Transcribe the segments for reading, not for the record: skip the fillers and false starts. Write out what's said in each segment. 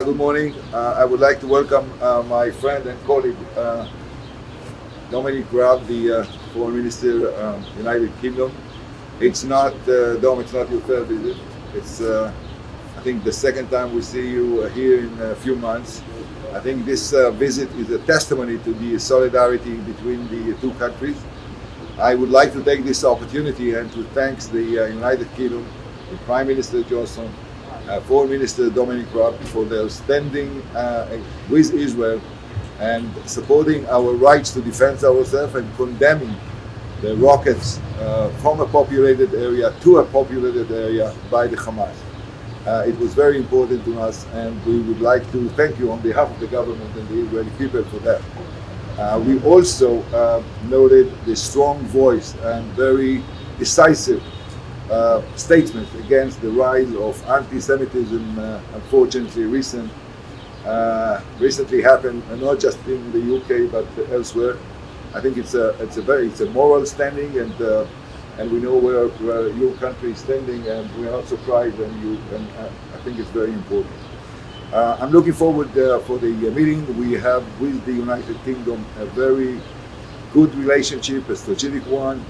Good morning. I would like to welcome my friend and colleague, Dominic Raab, the Foreign Minister, United Kingdom. It's not, Dom, it's not your third visit. It's, I think, the second time we see you here in a few months. I think this visit is a testimony to the solidarity between the two countries. I would like to take this opportunity and to thank the United Kingdom, the Prime Minister Johnson, Foreign Minister Dominic Raab for their standing with Israel and supporting our rights to defend ourselves and condemning the rockets from a populated area to a populated area by the Hamas. It was very important to us, and we would like to thank you on behalf of the government and the Israeli people for that. We also noted the strong voice and very decisive statements against the rise of anti-Semitism, unfortunately recently happened, not just in the UK but elsewhere. I think it's a moral standing, and we know where your country is standing, and we are not surprised, and I think it's very important. I'm looking forward for the meeting. We have with the United Kingdom a very good relationship, a strategic one.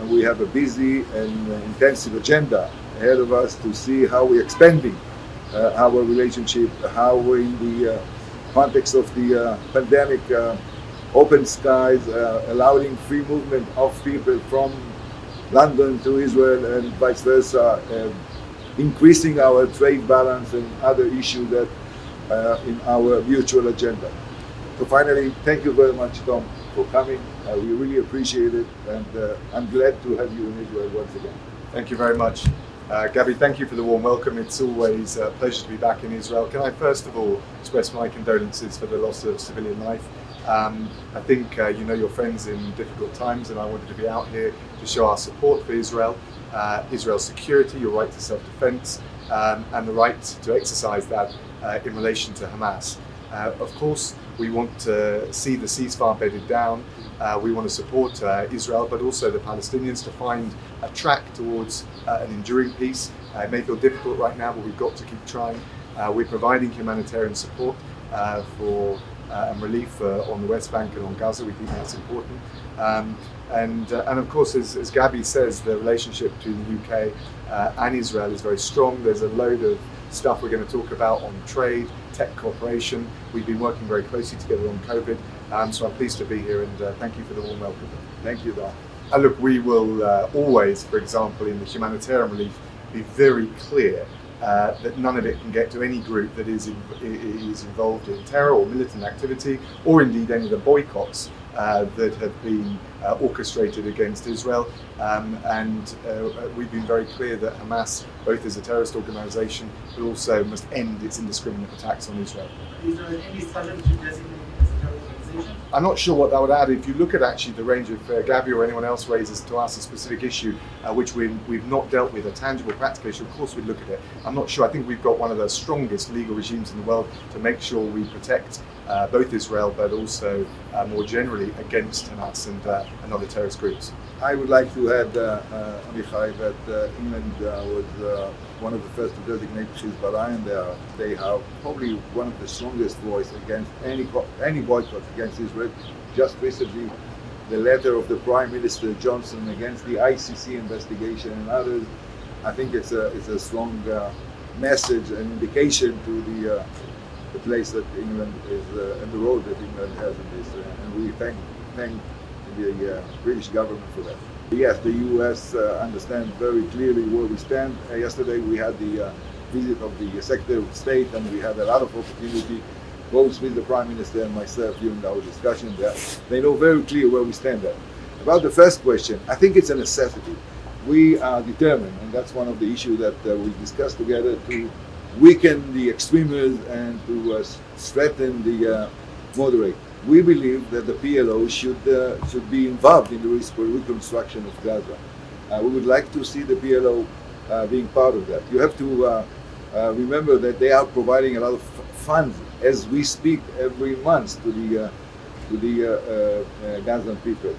We have a busy and intensive agenda ahead of us to see how we're expanding our relationship, how we, in the context of the pandemic, open skies, allowing free movement of people from London to Israel and vice versa, increasing our trade balance and other issues that in our mutual agenda. So finally, thank you very much, Tom, for coming. We really appreciate it, and I'm glad to have you in Israel once again. Thank you very much. Gabi, thank you for the warm welcome. It's always a pleasure to be back in Israel. Can I first of all express my condolences for the loss of civilian life? I think you know your friends in difficult times, and I wanted to be out here to show our support for Israel, Israel's security, your right to self-defense, and the right to exercise that in relation to Hamas. Of course, we want to see the ceasefire bedded down. We want to support Israel, but also the Palestinians to find a track towards an enduring peace. It may feel difficult right now, but we've got to keep trying. We're providing humanitarian support for and relief on the West Bank and on Gaza. We think that's important. And of course, as Gabi says, the relationship between the UK and Israel is very strong. There's a load of stuff we're going to talk about on trade, tech cooperation. We've been working very closely together on COVID, so I'm pleased to be here, and thank you for the warm welcome. Thank you, Don. Look, we will always, for example, in the humanitarian relief, be very clear that none of it can get to any group that is involved in terror or militant activity, or indeed any of the boycotts that have been orchestrated against Israel. And we've been very clear that Hamas, both as a terrorist organisation, but also must end its indiscriminate attacks on Israel. Is there any problem to designate it as a terrorist organization? I'm not sure what that would add. If you look at actually the range of Gabi or anyone else raises to us a specific issue which we've not dealt with, a tangible, practical issue, of course we'd look at it. I'm not sure. I think we've got one of the strongest legal regimes in the world to make sure we protect both Israel, but also more generally against Hamas and other terrorist groups. I would like to add, Amichai, that England was one of the first to designate Hezbollah, and they have probably one of the strongest voice against any boycott against Israel. Just recently, the letter of the Prime Minister Johnson against the ICC investigation and others, I think it's a strong message and indication to the place that England is and the role that England has in this, and we thank the British government for that. Yes, the US understands very clearly where we stand. Yesterday we had the visit of the Secretary of State, and we had a lot of opportunity, both with the Prime Minister and myself, during our discussion there. They know very clear where we stand at. About the first question, I think it's a necessity. We are determined, and that's one of the issues that we discussed together, to weaken the extremists and to strengthen the moderate. We believe that the PLO should be involved in the reconstruction of Gaza. We would like to see the PLO being part of that. You have to remember that they are providing a lot of funds as we speak every month to the Gazan people,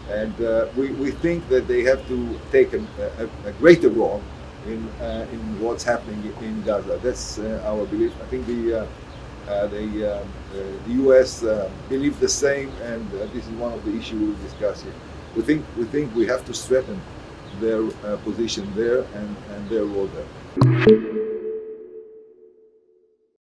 and we think that they have to take a greater role in what's happening in Gaza. That's our belief. I think the U.S. believe the same, and this is one of the issues we'll discuss here. We think we have to strengthen their position there and their role there.